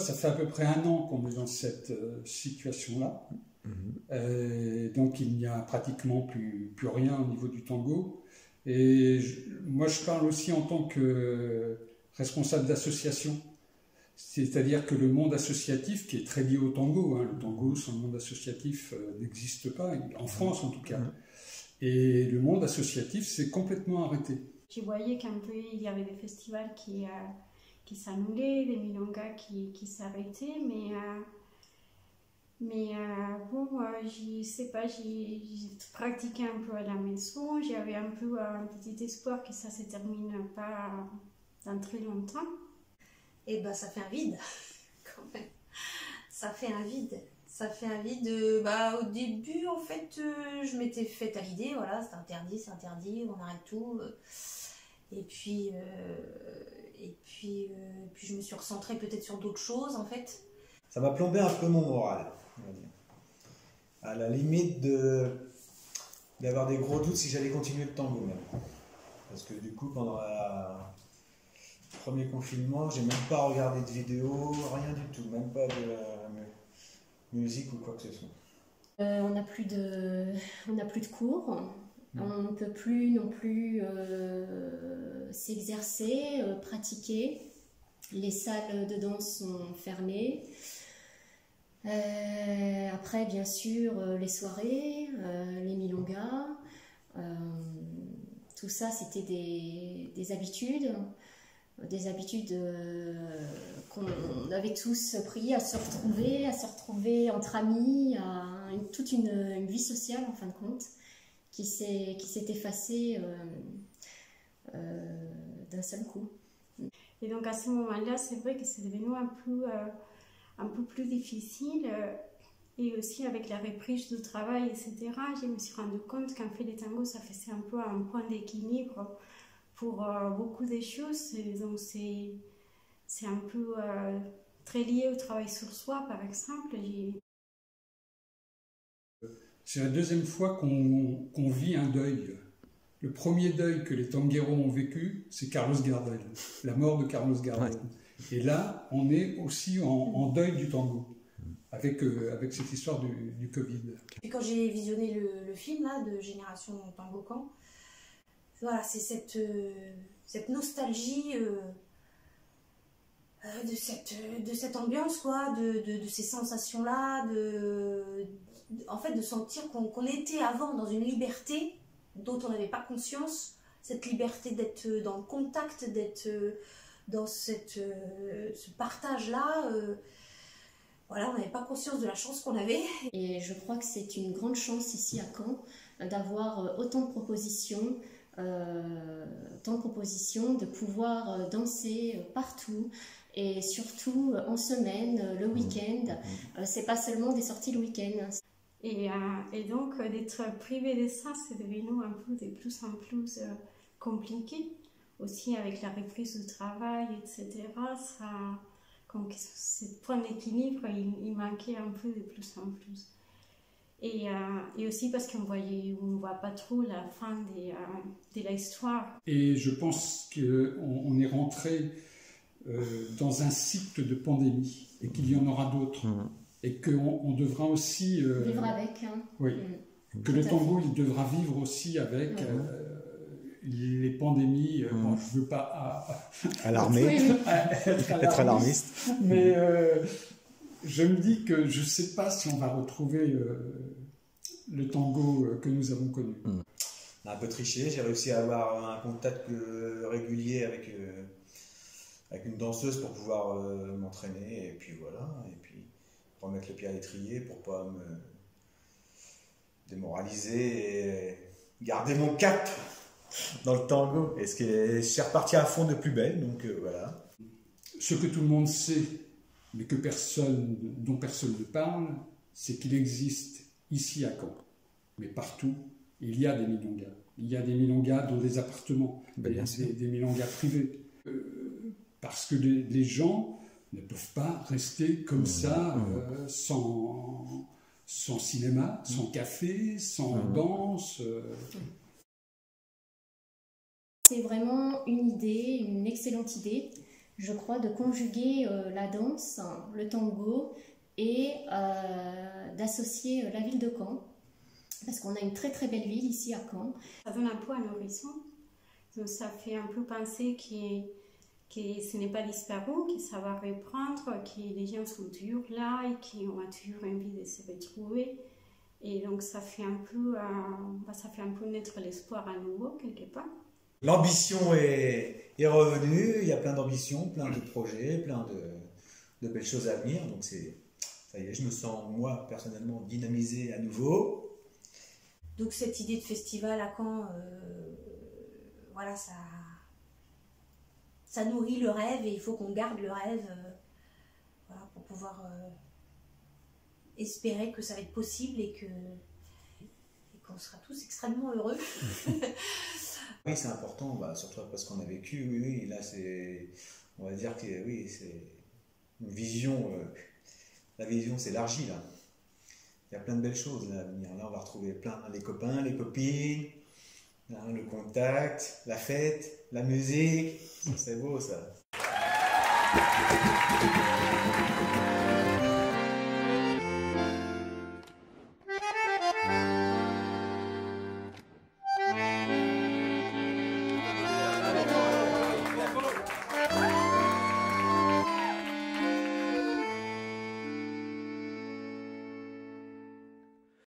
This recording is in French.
ça fait à peu près 1 an qu'on est dans cette situation-là. Donc il n'y a pratiquement plus rien au niveau du tango. Et moi je parle aussi en tant que responsable d'association. C'est-à-dire que le monde associatif, qui est très lié au tango, le tango sans le monde associatif n'existe pas, en France en tout cas. Et le monde associatif s'est complètement arrêté. Je voyais qu'un peu il y avait des festivals qui s'annulaient, des milongas qui s'arrêtaient, mais bon, je sais pas, j'ai pratiqué un peu à la maison, j'avais un peu un petit espoir que ça se termine pas dans très longtemps. Et ben ça fait un vide, quand même. Ça fait un vide. Ça fait un vide. Au début, en fait, je m'étais faite à l'idée, voilà, c'est interdit, on arrête tout. Et puis je me suis recentrée peut-être sur d'autres choses, en fait. Ça m'a plombé un peu mon moral, on va dire. À la limite d'avoir des gros doutes si j'allais continuer le tango, même. Parce que du coup, pendant le premier confinement, j'ai même pas regardé de vidéos, rien du tout, même pas de musique ou quoi que ce soit. On n'a plus de cours, on ne peut plus non plus s'exercer, pratiquer. Les salles de danse sont fermées. Après, bien sûr, les soirées, les milongas, tout ça, c'était des habitudes. Des habitudes qu'on avait tous pris à se retrouver entre amis, toute une vie sociale en fin de compte qui s'est effacée d'un seul coup. Et donc à ce moment-là, c'est vrai que c'est devenu un peu plus difficile, et aussi avec la reprise du travail, etc., je me suis rendu compte qu'en fait le tango, ça faisait un peu un point d'équilibre pour beaucoup de choses. Donc c'est un peu très lié au travail sur soi, par exemple. C'est la deuxième fois qu'on vit un deuil. Le premier deuil que les tangueros ont vécu, c'est Carlos Gardel, la mort de Carlos Gardel. Ouais. Et là, on est aussi en deuil du tango, avec cette histoire du Covid. Puis quand j'ai visionné le film là, de Génération Tango Camp, voilà, c'est cette nostalgie de cette ambiance, quoi, de ces sensations-là, en fait, de sentir qu'on était avant dans une liberté dont on n'avait pas conscience, cette liberté d'être dans le contact, d'être dans ce partage-là. Voilà, on n'avait pas conscience de la chance qu'on avait. Et je crois que c'est une grande chance ici à Caen d'avoir autant de propositions, de pouvoir danser partout et surtout en semaine, le week-end. C'est pas seulement des sorties le week-end. Et donc d'être privé de ça, c'est devenu un peu de plus en plus compliqué. Aussi avec la reprise du travail, etc. Ça, comme ce point d'équilibre, il manquait un peu de plus en plus. Et aussi parce qu'on ne voit pas trop la fin de l'histoire. Et je pense qu'on est rentré dans un cycle de pandémie et qu'il y en aura d'autres. Et qu'on devra aussi... vivre avec. Hein. Oui. Que le tango, il devra vivre aussi avec les pandémies. Bon, je ne veux pas être alarmiste. Mais je me dis que je ne sais pas si on va retrouver le tango que nous avons connu. On a un peu triché. J'ai réussi à avoir un contact régulier avec une danseuse pour pouvoir m'entraîner. Et puis voilà. Et puis remettre le pied à l'étrier pour pas me démoraliser et garder mon cap dans le tango. Et je suis reparti à fond de plus belle, donc voilà. Ce que tout le monde sait, mais dont personne ne parle, c'est qu'il existe ici à Caen, mais partout, il y a des milongas. Il y a des milongas dans des appartements, des milongas privés. Parce que les gens ne peuvent pas rester comme ça, sans cinéma, sans café, sans danse. C'est vraiment une excellente idée, je crois, de conjuguer la danse, le tango et d'associer la ville de Caen. Parce qu'on a une très très belle ville ici à Caen. Ça donne un peu un horizon. Donc ça fait un peu penser que ce n'est pas disparu, que ça va reprendre, que les gens sont toujours là et qu'on a toujours envie de se retrouver. Et donc ça fait un peu naître l'espoir à nouveau quelque part. L'ambition est revenue, il y a plein d'ambitions, plein de projets, plein de belles choses à venir. Donc ça y est, je me sens moi personnellement dynamisé à nouveau. Donc cette idée de festival à Caen, voilà, ça nourrit le rêve et il faut qu'on garde le rêve voilà, pour pouvoir espérer que ça va être possible et qu'on sera tous extrêmement heureux. Oui, c'est important, bah, surtout après ce qu'on a vécu. Oui, là on va dire que oui, c'est une vision. La vision s'élargit là. Il y a plein de belles choses là, à venir. Là, on va retrouver plein les copains, les copines, hein, le contact, la fête, la musique. Ça, c'est beau ça.